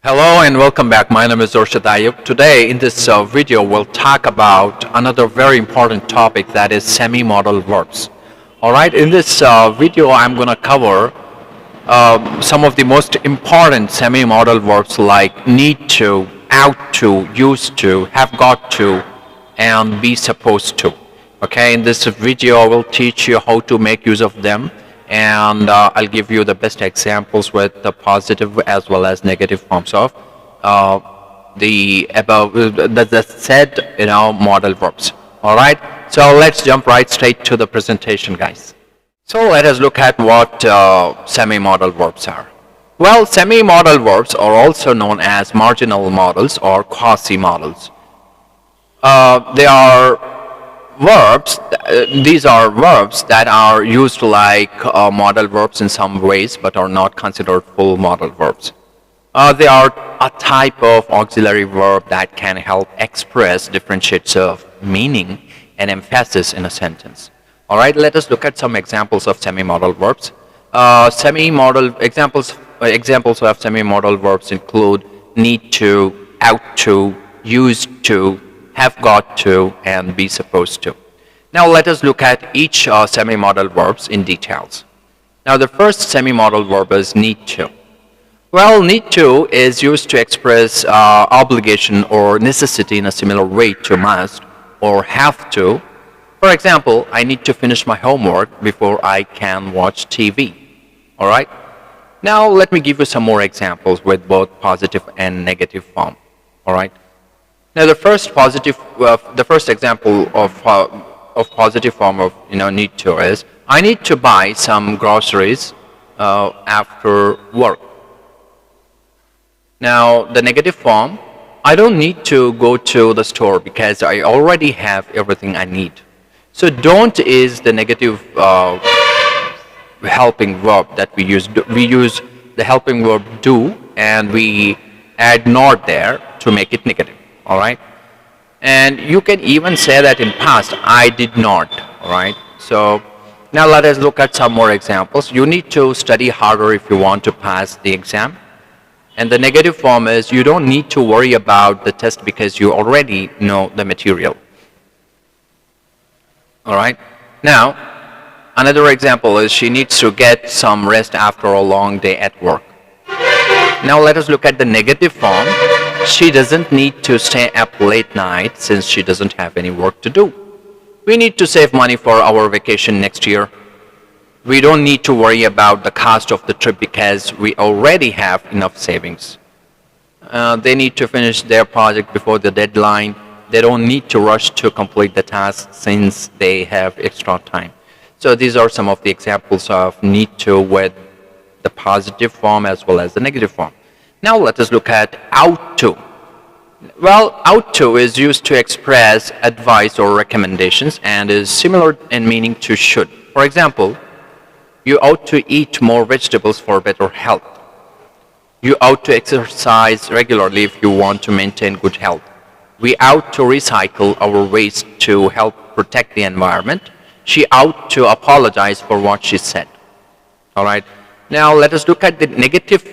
Hello and welcome back. My name is Urshad Ayub. Today in this video we'll talk about another very important topic, that is semi-modal verbs. Alright, in this video I'm going to cover some of the most important semi-modal verbs like need to, ought to, used to, have got to, and be supposed to. Okay, in this video I will teach you how to make use of them, and I'll give you the best examples with the positive as well as negative forms of the above the said modal verbs. All right, so let's jump right straight to the presentation, guys. So let us look at what semi-modal verbs are. Well, semi-modal verbs are also known as marginal modals or quasi-modals. They are verbs. These are verbs that are used like modal verbs in some ways, but are not considered full modal verbs. They are a type of auxiliary verb that can help express different shades of meaning and emphasis in a sentence. All right, let us look at some examples of semi-modal verbs. Semi-modal examples of semi-modal verbs include need to, ought to, used to, have got to, and be supposed to. Now let us look at each semi-modal verbs in details. Now the first semi-modal verb is need to. Well, need to is used to express obligation or necessity in a similar way to must or have to. For example, I need to finish my homework before I can watch TV. All right? Now let me give you some more examples with both positive and negative form. All right? Now the first example of positive form of need to is I need to buy some groceries after work. Now the negative form, I don't need to go to the store because I already have everything I need. So don't is the negative helping verb that we use. We use the helping verb do and we add not there to make it negative. All right, and you can even say that in past I did not. All right, so now let us look at some more examples. You need to study harder if you want to pass the exam, and the negative form is you don't need to worry about the test because you already know the material. All right, now another example is she needs to get some rest after a long day at work. Now let us look at the negative form. She doesn't need to stay up late night since she doesn't have any work to do. We need to save money for our vacation next year. We don't need to worry about the cost of the trip because we already have enough savings. They need to finish their project before the deadline. They don't need to rush to complete the task since they have extra time. So these are some of the examples of need to with the positive form as well as the negative form. Now let us look at ought to. Well, ought to is used to express advice or recommendations and is similar in meaning to should. For example, you ought to eat more vegetables for better health. You ought to exercise regularly if you want to maintain good health. We ought to recycle our waste to help protect the environment. She ought to apologize for what she said. All right. Now let us look at the negative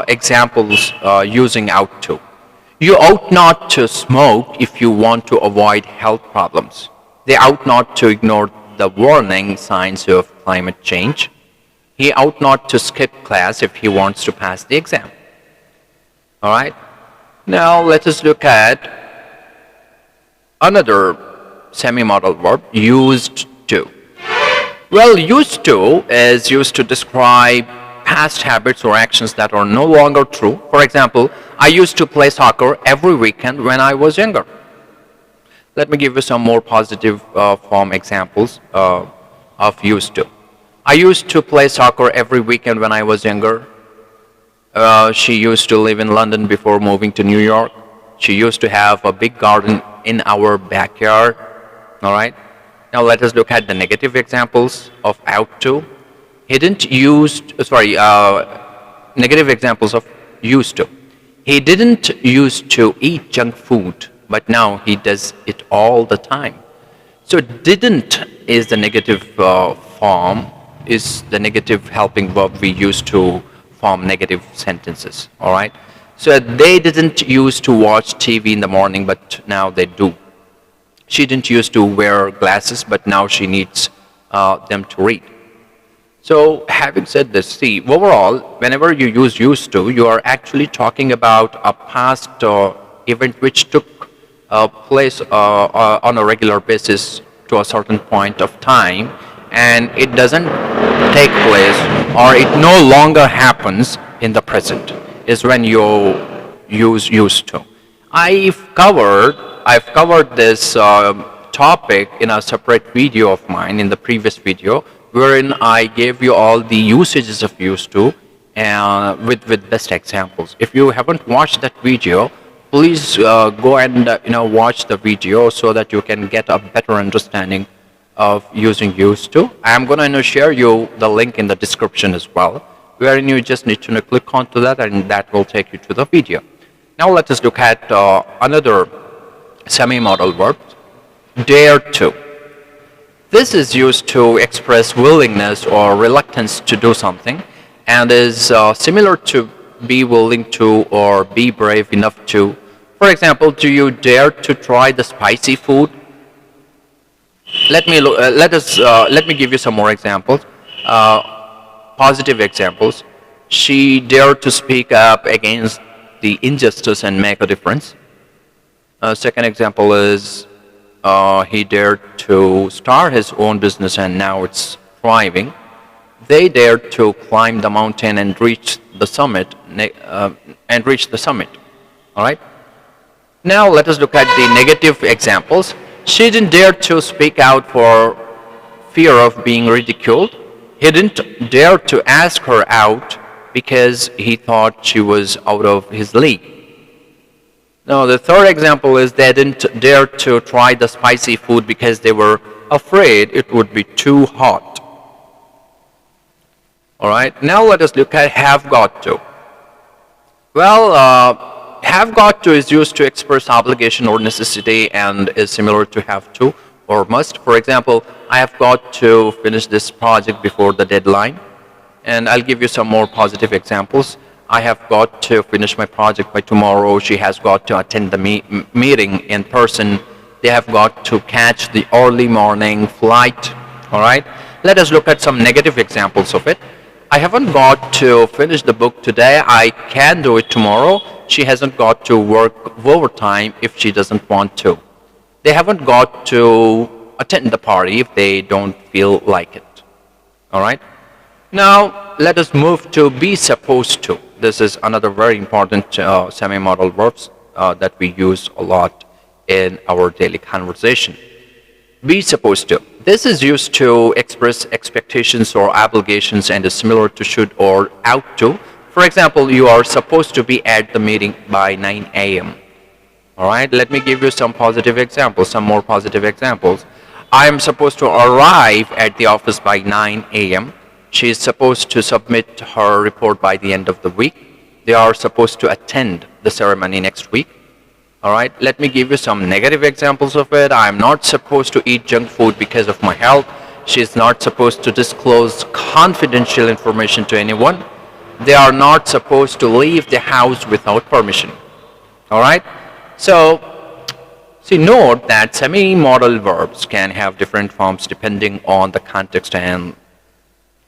examples using ought to. You ought not to smoke if you want to avoid health problems. They ought not to ignore the warning signs of climate change. He ought not to skip class if he wants to pass the exam. All right. Now let us look at another semi-modal verb, used to. Well, used to is used to describe past habits or actions that are no longer true. For example, I used to play soccer every weekend when I was younger. Let me give you some more positive form examples of used to. I used to play soccer every weekend when I was younger. She used to live in London before moving to New York. She used to have a big garden in our backyard. All right. Now let us look at the negative examples of ought to. Negative examples of used to. He didn't used to eat junk food, but now he does it all the time. So didn't is the negative form, is the negative helping verb we use to form negative sentences. All right. So they didn't used to watch TV in the morning, but now they do. She didn't used to wear glasses, but now she needs them to read. So having said this, see, overall, whenever you use used to, you are actually talking about a past event which took place on a regular basis to a certain point of time, and it doesn't take place or it no longer happens in the present, is when you use used to. I've covered this topic in a separate video of mine in the previous video, wherein I gave you all the usages of used to with best examples. If you haven't watched that video, please go and watch the video so that you can get a better understanding of using used to. I'm going to share you the link in the description as well, wherein you just need to click onto that, and that will take you to the video. Now let us look at another semi-modal verb, dare to. This is used to express willingness or reluctance to do something, and is similar to be willing to or be brave enough to. For example, do you dare to try the spicy food? Let me give you some more examples, positive examples. She dared to speak up against the injustice and make a difference. Second example is he dared to start his own business and now it's thriving. They dared to climb the mountain and reach the summit. All right. Now let us look at the negative examples. She didn't dare to speak out for fear of being ridiculed. He didn't dare to ask her out because he thought she was out of his league. Now the third example is they didn't dare to try the spicy food because they were afraid it would be too hot. All right, now let us look at have got to. Well, have got to is used to express obligation or necessity and is similar to have to or must. For example, I have got to finish this project before the deadline. And I'll give you some more positive examples. I have got to finish my project by tomorrow. She has got to attend the meeting in person. They have got to catch the early morning flight. All right. Let us look at some negative examples of it. I haven't got to finish the book today. I can do it tomorrow. She hasn't got to work overtime if she doesn't want to. They haven't got to attend the party if they don't feel like it. All right. Now let us move to be supposed to. This is another very important semi-modal verbs that we use a lot in our daily conversation. Be supposed to. This is used to express expectations or obligations and is similar to should or ought to. For example, you are supposed to be at the meeting by 9 a.m. All right, let me give you some positive examples, some more positive examples. I am supposed to arrive at the office by 9 a.m. She is supposed to submit her report by the end of the week. They are supposed to attend the ceremony next week. All right, let me give you some negative examples of it. I'm not supposed to eat junk food because of my health. She's not supposed to disclose confidential information to anyone. They are not supposed to leave the house without permission. All right, so see, note that semi-modal verbs can have different forms depending on the context and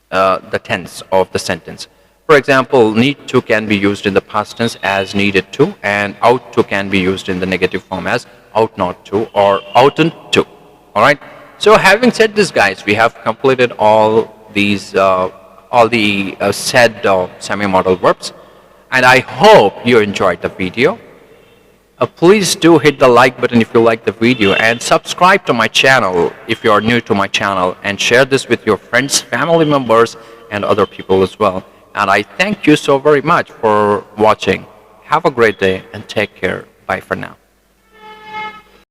the tense of the sentence. For example, need to can be used in the past tense as needed to, and ought to can be used in the negative form as ought not to or oughtn't to. All right. So having said this, guys, we have completed all the said semi-modal verbs, and I hope you enjoyed the video. Please do hit the like button if you like the video, and subscribe to my channel if you are new to my channel, and share this with your friends, family members, and other people as well. And I thank you so very much for watching. Have a great day and take care. Bye for now.